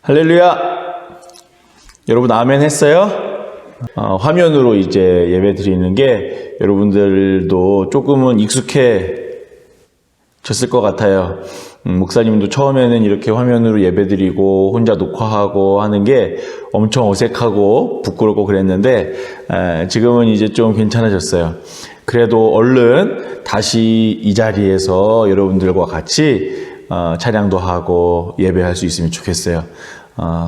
할렐루야! 여러분 아멘 했어요? 화면으로 이제 예배 드리는 게 여러분들도 조금은 익숙해졌을 것 같아요. 목사님도 처음에는 이렇게 화면으로 예배 드리고 혼자 녹화하고 하는 게 엄청 어색하고 부끄럽고 그랬는데 지금은 이제 좀 괜찮아졌어요. 그래도 얼른 다시 이 자리에서 여러분들과 같이 찬양도 하고 예배할 수 있으면 좋겠어요.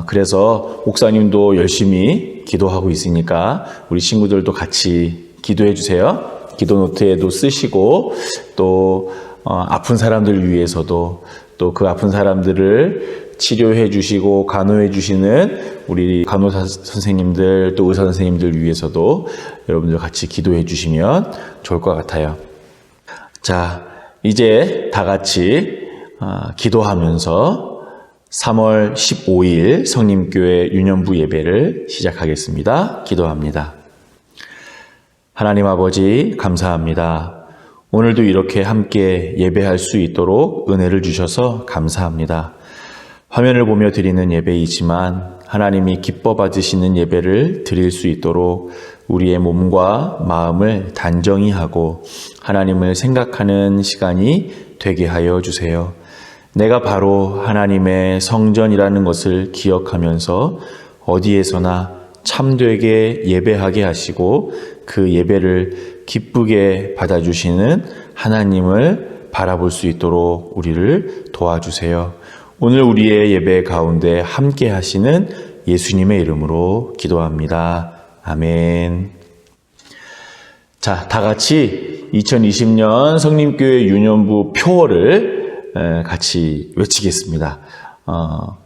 그래서 목사님도 열심히 기도하고 있으니까 우리 친구들도 같이 기도해 주세요. 기도 노트에도 쓰시고 또 아픈 사람들을 위해서도 또 그 아픈 사람들을 치료해 주시고 간호해 주시는 우리 간호사 선생님들 또 의사 선생님들 위해서도 여러분들 같이 기도해 주시면 좋을 것 같아요. 자, 이제 다 같이 기도하면서 3월 15일 성림교회 유년부 예배를 시작하겠습니다. 기도합니다. 하나님 아버지 감사합니다. 오늘도 이렇게 함께 예배할 수 있도록 은혜를 주셔서 감사합니다. 화면을 보며 드리는 예배이지만 하나님이 기뻐 받으시는 예배를 드릴 수 있도록 우리의 몸과 마음을 단정히 하고 하나님을 생각하는 시간이 되게 하여 주세요. 내가 바로 하나님의 성전이라는 것을 기억하면서 어디에서나 참되게 예배하게 하시고 그 예배를 기쁘게 받아주시는 하나님을 바라볼 수 있도록 우리를 도와주세요. 오늘 우리의 예배 가운데 함께 하시는 예수님의 이름으로 기도합니다. 아멘. 자, 다 같이 2020년 성림교회 유년부 표어를 같이 외치겠습니다.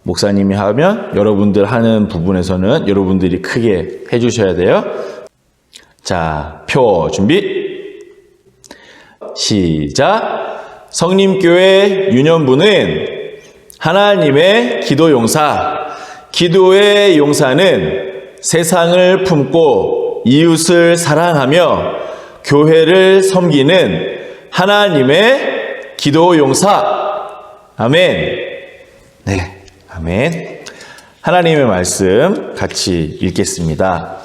목사님이 하면 여러분들 하는 부분에서는 여러분들이 크게 해주셔야 돼요. 자, 표 준비 시작. 성림교회 유년부는 하나님의 기도 용사, 기도의 용사는 세상을 품고 이웃을 사랑하며 교회를 섬기는 하나님의 기도 용사. 아멘. 네, 아멘. 하나님의 말씀 같이 읽겠습니다.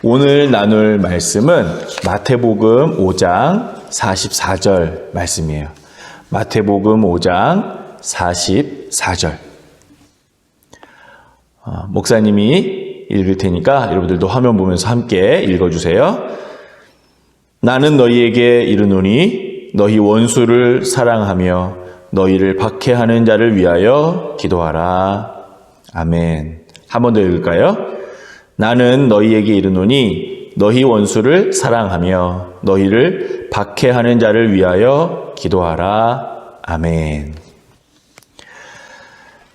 오늘 나눌 말씀은 마태복음 5장 44절 말씀이에요. 마태복음 5장 44절. 목사님이 읽을 테니까 여러분들도 화면 보면서 함께 읽어주세요. 나는 너희에게 이르노니 너희 원수를 사랑하며 너희를 박해하는 자를 위하여 기도하라. 아멘. 한 번 더 읽을까요? 나는 너희에게 이르노니 너희 원수를 사랑하며 너희를 박해하는 자를 위하여 기도하라. 아멘.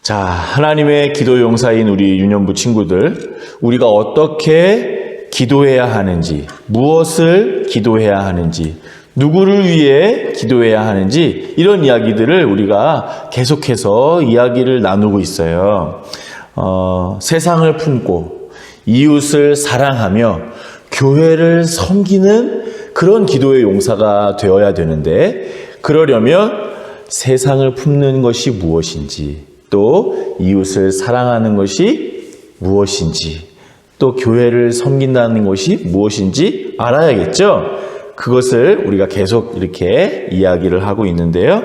자, 하나님의 기도 용사인 우리 유년부 친구들, 우리가 어떻게 기도해야 하는지, 무엇을 기도해야 하는지, 누구를 위해 기도해야 하는지 이런 이야기들을 우리가 계속해서 이야기를 나누고 있어요. 세상을 품고 이웃을 사랑하며 교회를 섬기는 그런 기도의 용사가 되어야 되는데, 그러려면 세상을 품는 것이 무엇인지, 또 이웃을 사랑하는 것이 무엇인지, 또 교회를 섬긴다는 것이 무엇인지 알아야겠죠? 그것을 우리가 계속 이렇게 이야기를 하고 있는데요.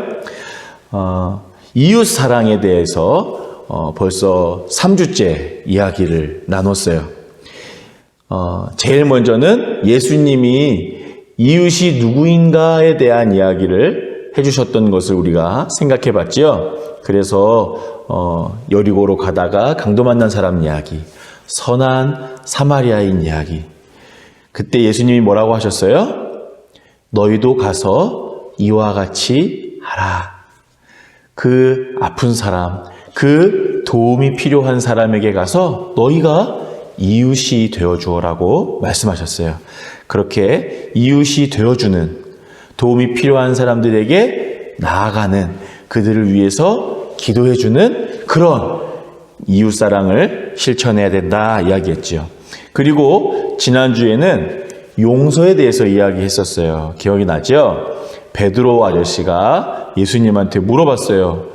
이웃 사랑에 대해서 벌써 3주째 이야기를 나눴어요. 제일 먼저는 예수님이 이웃이 누구인가에 대한 이야기를 해주셨던 것을 우리가 생각해 봤죠. 그래서 여리고로 가다가 강도 만난 사람 이야기, 선한 사마리아인 이야기. 그때 예수님이 뭐라고 하셨어요? 너희도 가서 이와 같이 하라. 그 아픈 사람, 그 도움이 필요한 사람에게 가서 너희가 이웃이 되어주어라고 말씀하셨어요. 그렇게 이웃이 되어주는, 도움이 필요한 사람들에게 나아가는, 그들을 위해서 기도해주는 그런 이웃사랑을 실천해야 된다 이야기했죠. 그리고 지난주에는 용서에 대해서 이야기했었어요. 기억이 나죠? 베드로 아저씨가 예수님한테 물어봤어요.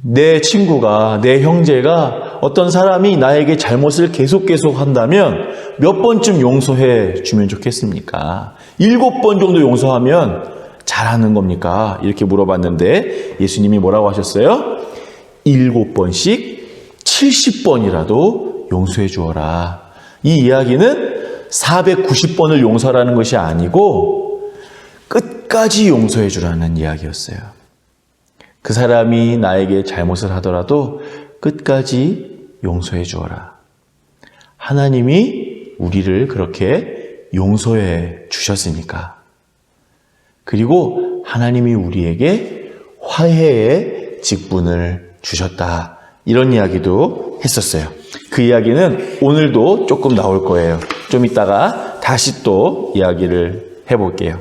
내 친구가, 내 형제가 어떤 사람이 나에게 잘못을 계속 한다면 몇 번쯤 용서해 주면 좋겠습니까? 7번 정도 용서하면 잘하는 겁니까? 이렇게 물어봤는데 예수님이 뭐라고 하셨어요? 7번씩 70번이라도 용서해 주어라. 이 이야기는 490번을 용서하라는 것이 아니고 끝까지 용서해 주라는 이야기였어요. 그 사람이 나에게 잘못을 하더라도 끝까지 용서해 주어라. 하나님이 우리를 그렇게 용서해 주셨으니까. 그리고 하나님이 우리에게 화해의 직분을 주셨다. 이런 이야기도 했었어요. 그 이야기는 오늘도 조금 나올 거예요. 좀 이따가 다시 또 이야기를 해볼게요.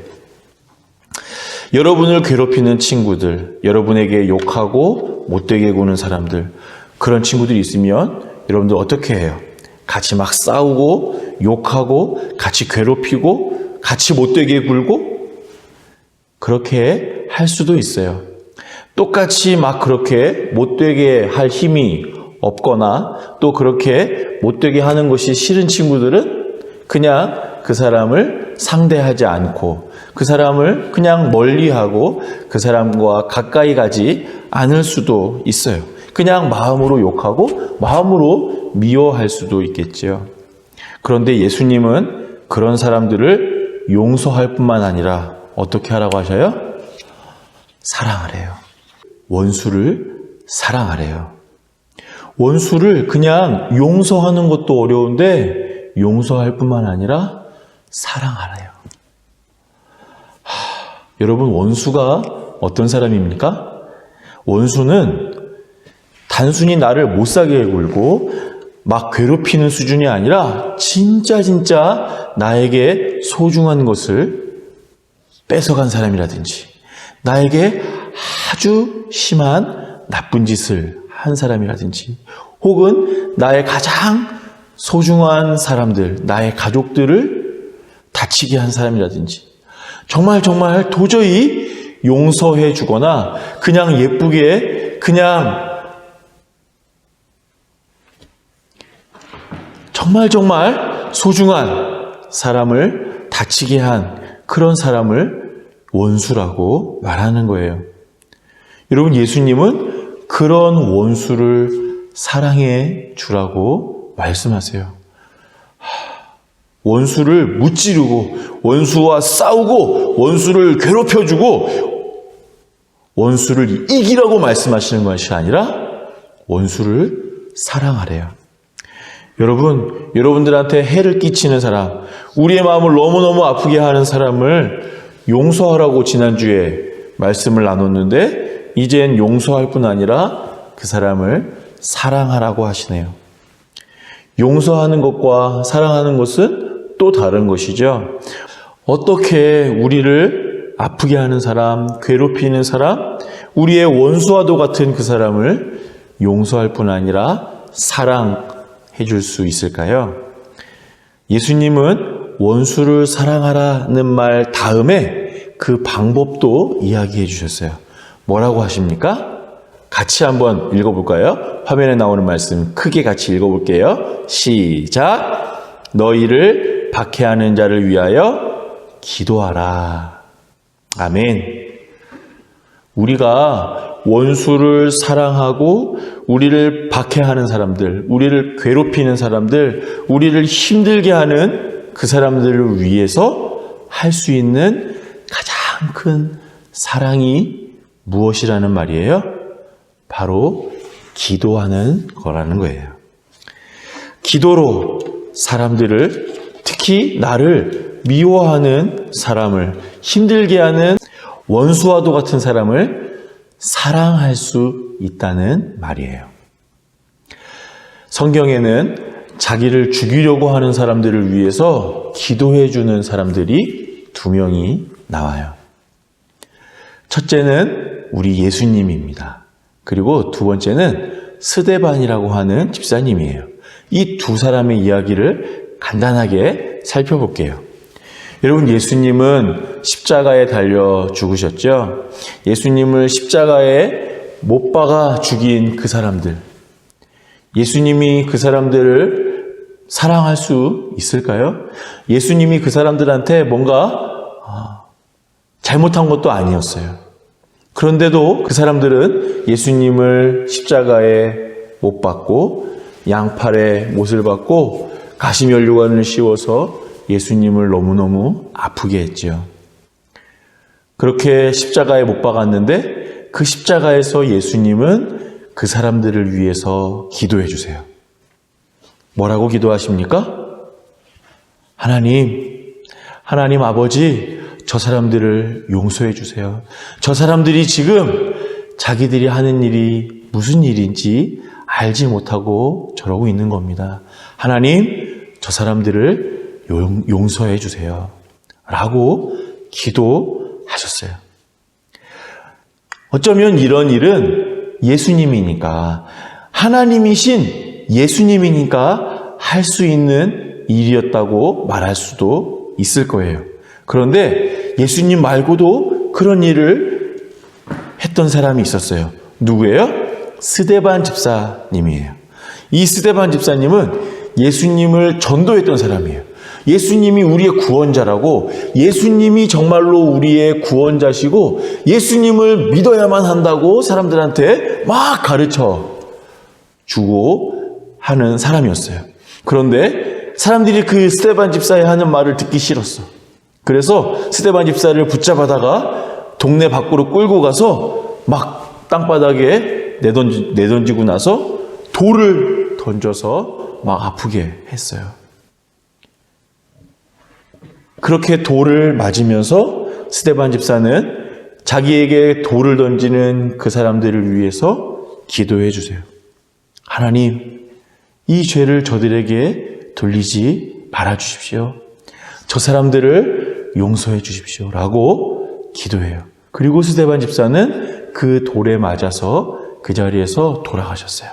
여러분을 괴롭히는 친구들, 여러분에게 욕하고 못되게 구는 사람들, 그런 친구들이 있으면 여러분들 어떻게 해요? 같이 막 싸우고 욕하고 같이 괴롭히고 같이 못되게 굴고 그렇게 할 수도 있어요. 똑같이 막 그렇게 못되게 할 힘이 없거나 또 그렇게 못되게 하는 것이 싫은 친구들은 그냥 그 사람을 상대하지 않고 그 사람을 그냥 멀리하고 그 사람과 가까이 가지 않을 수도 있어요. 그냥 마음으로 욕하고 마음으로 미워할 수도 있겠죠. 그런데 예수님은 그런 사람들을 용서할 뿐만 아니라 어떻게 하라고 하셔요? 사랑하래요. 원수를 사랑하래요. 원수를 그냥 용서하는 것도 어려운데 용서할 뿐만 아니라 사랑하래요. 여러분, 원수가 어떤 사람입니까? 원수는 단순히 나를 못사게 굴고 막 괴롭히는 수준이 아니라 진짜 나에게 소중한 것을 뺏어간 사람이라든지 나에게 아주 심한 나쁜 짓을 한 사람이라든지 혹은 나의 가장 소중한 사람들, 나의 가족들을 다치게 한 사람이라든지 정말 도저히 용서해 주거나 그냥 예쁘게 그냥 정말 소중한 사람을 다치게 한 그런 사람을 원수라고 말하는 거예요. 여러분, 예수님은 그런 원수를 사랑해 주라고 말씀하세요. 원수를 무찌르고 원수와 싸우고 원수를 괴롭혀주고 원수를 이기라고 말씀하시는 것이 아니라 원수를 사랑하래요. 여러분, 여러분들한테 해를 끼치는 사람, 우리의 마음을 너무너무 아프게 하는 사람을 용서하라고 지난주에 말씀을 나눴는데 이젠 용서할 뿐 아니라 그 사람을 사랑하라고 하시네요. 용서하는 것과 사랑하는 것은 또 다른 것이죠. 어떻게 우리를 아프게 하는 사람, 괴롭히는 사람, 우리의 원수와도 같은 그 사람을 용서할 뿐 아니라 사랑해 줄 수 있을까요? 예수님은 원수를 사랑하라는 말 다음에 그 방법도 이야기해 주셨어요. 뭐라고 하십니까? 같이 한번 읽어볼까요? 화면에 나오는 말씀 크게 같이 읽어볼게요. 시작! 너희를 박해하는 자를 위하여 기도하라. 아멘. 우리가 원수를 사랑하고 우리를 박해하는 사람들, 우리를 괴롭히는 사람들, 우리를 힘들게 하는 그 사람들을 위해서 할 수 있는 가장 큰 사랑이 무엇이라는 말이에요? 바로 기도하는 거라는 거예요. 기도로 사람들을, 특히 나를 미워하는 사람을, 힘들게 하는 원수와도 같은 사람을 사랑할 수 있다는 말이에요. 성경에는 자기를 죽이려고 하는 사람들을 위해서 기도해 주는 사람들이 2명이 나와요. 첫째는 우리 예수님입니다. 그리고 두 번째는 스데반이라고 하는 집사님이에요. 이 두 사람의 이야기를 간단하게 살펴볼게요. 여러분, 예수님은 십자가에 달려 죽으셨죠? 예수님을 십자가에 못 박아 죽인 그 사람들. 예수님이 그 사람들을 사랑할 수 있을까요? 예수님이 그 사람들한테 뭔가 잘못한 것도 아니었어요. 그런데도 그 사람들은 예수님을 십자가에 못 박고 양팔에 못을 박고 가시면류관을 씌워서 예수님을 너무너무 아프게 했지요. 그렇게 십자가에 못 박았는데 그 십자가에서 예수님은 그 사람들을 위해서 기도해 주세요. 뭐라고 기도하십니까? 하나님 아버지, 저 사람들을 용서해 주세요. 저 사람들이 지금 자기들이 하는 일이 무슨 일인지 알지 못하고 저러고 있는 겁니다. 하나님, 저 사람들을 용서해 주세요. 라고 기도하셨어요. 어쩌면 이런 일은 예수님이니까, 하나님이신 예수님이니까 할 수 있는 일이었다고 말할 수도 있을 거예요. 그런데 예수님 말고도 그런 일을 했던 사람이 있었어요. 누구예요? 스데반 집사님이에요. 이 스데반 집사님은 예수님을 전도했던 사람이에요. 예수님이 우리의 구원자라고, 예수님이 정말로 우리의 구원자시고 예수님을 믿어야만 한다고 사람들한테 막 가르쳐 주고 하는 사람이었어요. 그런데 사람들이 그 스데반 집사의 하는 말을 듣기 싫었어. 그래서 스데반 집사를 붙잡아다가 동네 밖으로 끌고 가서 막 땅바닥에 내던지고 나서 돌을 던져서 막 아프게 했어요. 그렇게 돌을 맞으면서 스데반 집사는 자기에게 돌을 던지는 그 사람들을 위해서 기도해 주세요. 하나님, 이 죄를 저들에게 돌리지 말아 주십시오. 저 사람들을 용서해 주십시오. 라고 기도해요. 그리고 스데반 집사는 그 돌에 맞아서 그 자리에서 돌아가셨어요.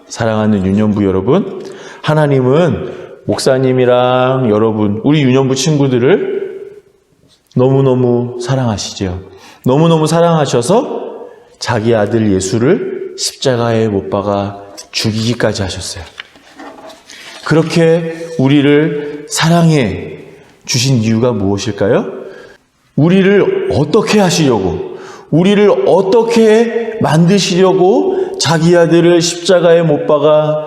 사랑하는 유년부 여러분, 하나님은 목사님이랑 여러분, 우리 유년부 친구들을 너무너무 사랑하시죠. 너무너무 사랑하셔서 자기 아들 예수를 십자가에 못 박아 죽이기까지 하셨어요. 그렇게 우리를 사랑해 주신 이유가 무엇일까요? 우리를 어떻게 하시려고, 우리를 어떻게 만드시려고 자기 아들을 십자가에 못 박아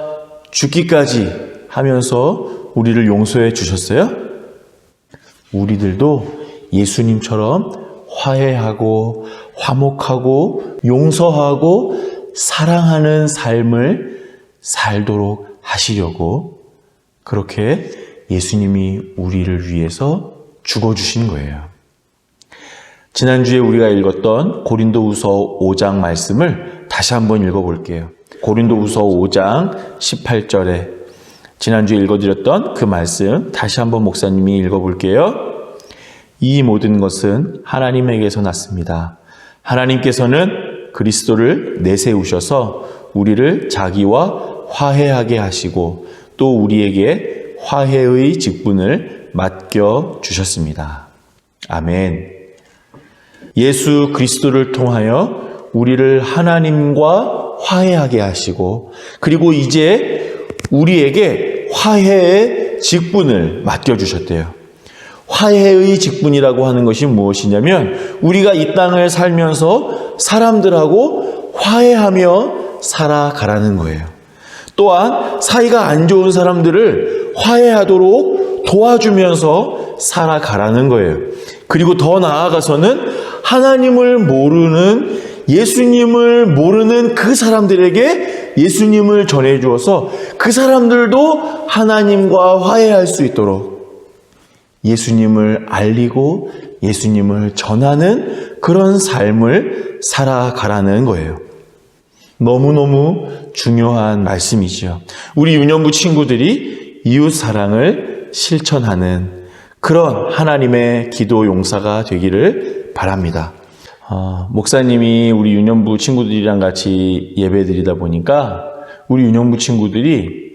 죽기까지 하면서 우리를 용서해 주셨어요? 우리들도 예수님처럼 화해하고 화목하고 용서하고 사랑하는 삶을 살도록 하시려고 그렇게 예수님이 우리를 위해서 죽어주신 거예요. 지난주에 우리가 읽었던 고린도후서 5장 말씀을 다시 한번 읽어볼게요. 고린도후서 5장 18절에 지난주에 읽어드렸던 그 말씀 다시 한번 목사님이 읽어볼게요. 이 모든 것은 하나님에게서 났습니다. 하나님께서는 그리스도를 내세우셔서 우리를 자기와 화해하게 하시고 또 우리에게 화해의 직분을 맡겨주셨습니다. 아멘. 예수 그리스도를 통하여 우리를 하나님과 화해하게 하시고 그리고 이제 우리에게 화해의 직분을 맡겨주셨대요. 화해의 직분이라고 하는 것이 무엇이냐면 우리가 이 땅을 살면서 사람들하고 화해하며 살아가라는 거예요. 또한 사이가 안 좋은 사람들을 화해하도록 도와주면서 살아가라는 거예요. 그리고 더 나아가서는 하나님을 모르는, 예수님을 모르는 그 사람들에게 예수님을 전해주어서 그 사람들도 하나님과 화해할 수 있도록 예수님을 알리고 예수님을 전하는 그런 삶을 살아가라는 거예요. 너무너무 중요한 말씀이죠. 우리 유년부 친구들이 이웃 사랑을 실천하는 그런 하나님의 기도 용사가 되기를 바랍니다. 목사님이 우리 유년부 친구들이랑 같이 예배드리다 보니까 우리 유년부 친구들이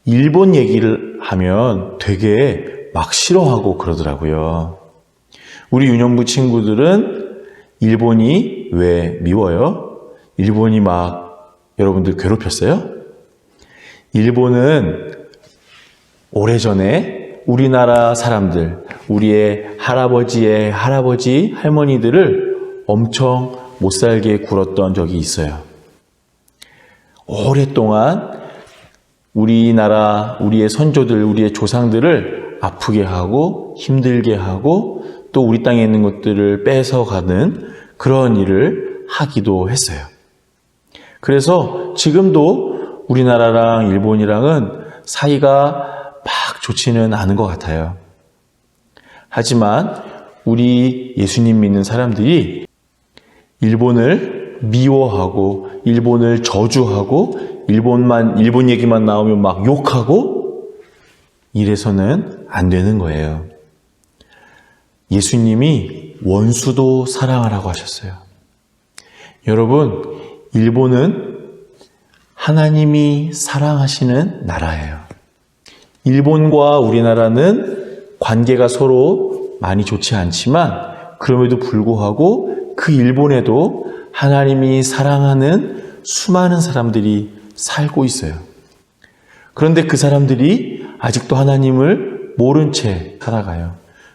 일본 얘기를 하면 되게 막 싫어하고 그러더라고요. 우리 유년부 친구들은 일본이 왜 미워요? 일본이 막 여러분들 괴롭혔어요? 일본은 오래전에 우리나라 사람들, 우리의 할아버지의 할아버지, 할머니들을 엄청 못살게 굴었던 적이 있어요. 오랫동안 우리나라, 우리의 선조들, 우리의 조상들을 아프게 하고 힘들게 하고 또 우리 땅에 있는 것들을 뺏어가는 그런 일을 하기도 했어요. 그래서 지금도 우리나라랑 일본이랑은 사이가 막 좋지는 않은 것 같아요. 하지만 우리 예수님 믿는 사람들이 일본을 미워하고 일본을 저주하고 일본 얘기만 나오면 막 욕하고 이래서는 안 되는 거예요. 예수님이 원수도 사랑하라고 하셨어요. 여러분, 일본은 하나님이 사랑하시는 나라예요. 일본과 우리나라는 관계가 서로 많이 좋지 않지만 그럼에도 불구하고 그 일본에도 하나님이 사랑하는 수많은 사람들이 살고 있어요. 그런데 그 사람들이 아직도 하나님을 모른 채 살아가요.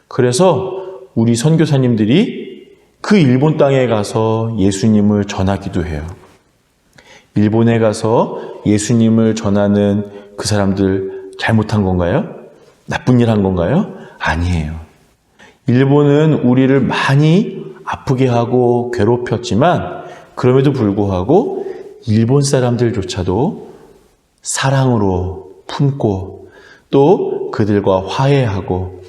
그래서 우리 선교사님들이 그 일본 땅에 가서 예수님을 전하기도 해요. 일본에 가서 예수님을 전하는 그 사람들 잘못한 건가요? 나쁜 일 한 건가요? 아니에요. 일본은 우리를 많이 아프게 하고 괴롭혔지만 그럼에도 불구하고 일본 사람들조차도 사랑으로 품고 또 그들과 화해하고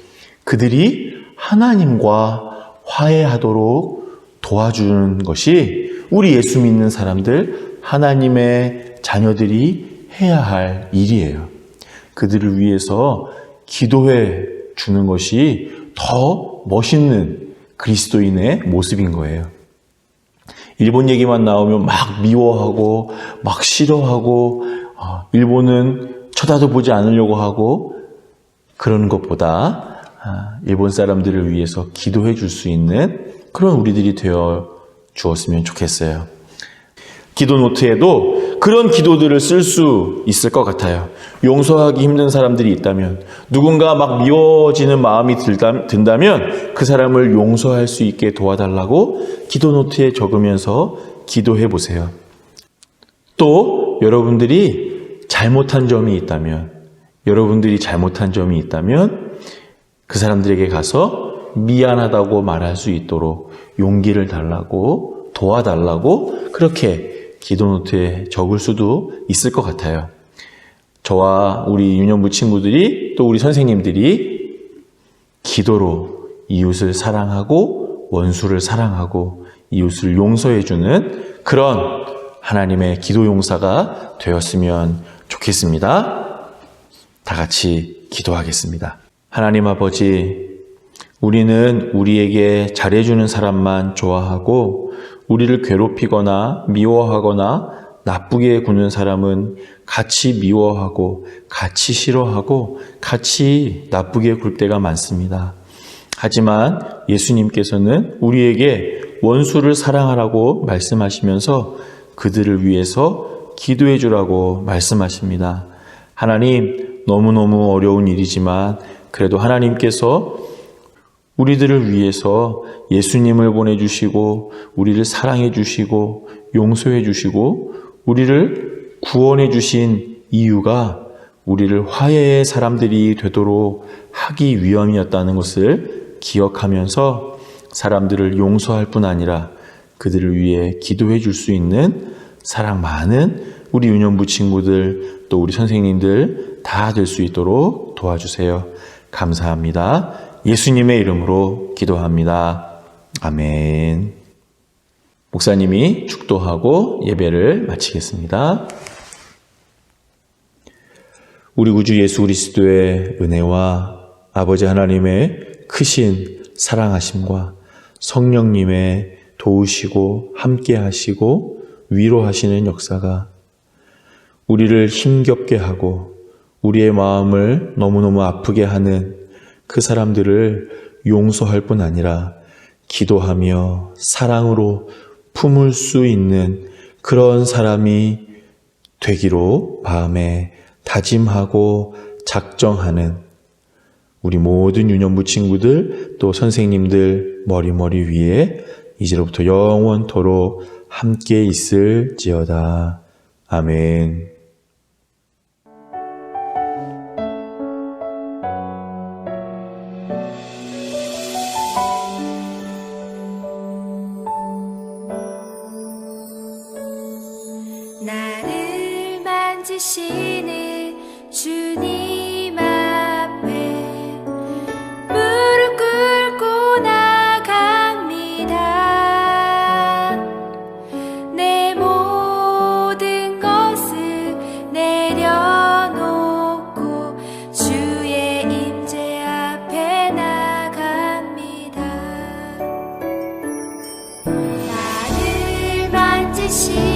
그들이 하나님과 화해하도록 도와주는 것이 우리 예수 믿는 사람들, 하나님의 자녀들이 해야 할 일이에요. 그들을 위해서 기도해 주는 것이 더 멋있는 그리스도인의 모습인 거예요. 일본 얘기만 나오면 막 미워하고 막 싫어하고 일본은 쳐다도 보지 않으려고 하고 그러는 것보다 일본 사람들을 위해서 기도해 줄 수 있는 그런 우리들이 되어 주었으면 좋겠어요. 기도 노트에도 그런 기도들을 쓸 수 있을 것 같아요. 용서하기 힘든 사람들이 있다면, 누군가 막 미워지는 마음이 든다면 그 사람을 용서할 수 있게 도와달라고 기도 노트에 적으면서 기도해 보세요. 또 여러분들이 잘못한 점이 있다면 그 사람들에게 가서 미안하다고 말할 수 있도록 용기를 달라고 도와달라고 그렇게 기도노트에 적을 수도 있을 것 같아요. 저와 우리 유년부 친구들이 또 우리 선생님들이 기도로 이웃을 사랑하고 원수를 사랑하고 이웃을 용서해주는 그런 하나님의 기도 용사가 되었으면 좋겠습니다. 다 같이 기도하겠습니다. 하나님 아버지, 우리는 우리에게 잘해주는 사람만 좋아하고 우리를 괴롭히거나 미워하거나 나쁘게 구는 사람은 같이 미워하고 같이 싫어하고 같이 나쁘게 굴 때가 많습니다. 하지만 예수님께서는 우리에게 원수를 사랑하라고 말씀하시면서 그들을 위해서 기도해 주라고 말씀하십니다. 하나님, 너무너무 어려운 일이지만 그래도 하나님께서 우리들을 위해서 예수님을 보내주시고 우리를 사랑해 주시고 용서해 주시고 우리를 구원해 주신 이유가 우리를 화해의 사람들이 되도록 하기 위함이었다는 것을 기억하면서 사람들을 용서할 뿐 아니라 그들을 위해 기도해 줄 수 있는 사랑 많은 우리 유년부 친구들 또 우리 선생님들 다 될 수 있도록 도와주세요. 감사합니다. 예수님의 이름으로 기도합니다. 아멘. 목사님이 축도하고 예배를 마치겠습니다. 우리 구주 예수 그리스도의 은혜와 아버지 하나님의 크신 사랑하심과 성령님의 도우시고 함께하시고 위로하시는 역사가 우리를 힘겹게 하고 우리의 마음을 너무너무 아프게 하는 그 사람들을 용서할 뿐 아니라 기도하며 사랑으로 품을 수 있는 그런 사람이 되기로 마음에 다짐하고 작정하는 우리 모든 유년부 친구들 또 선생님들 머리 위에 이제로부터 영원토록 함께 있을지어다. 아멘. 나를 만지시는 주님 앞에 무릎 꿇고 나갑니다. 내 모든 것을 내려놓고 주의 임재 앞에 나갑니다. 나를 만지시는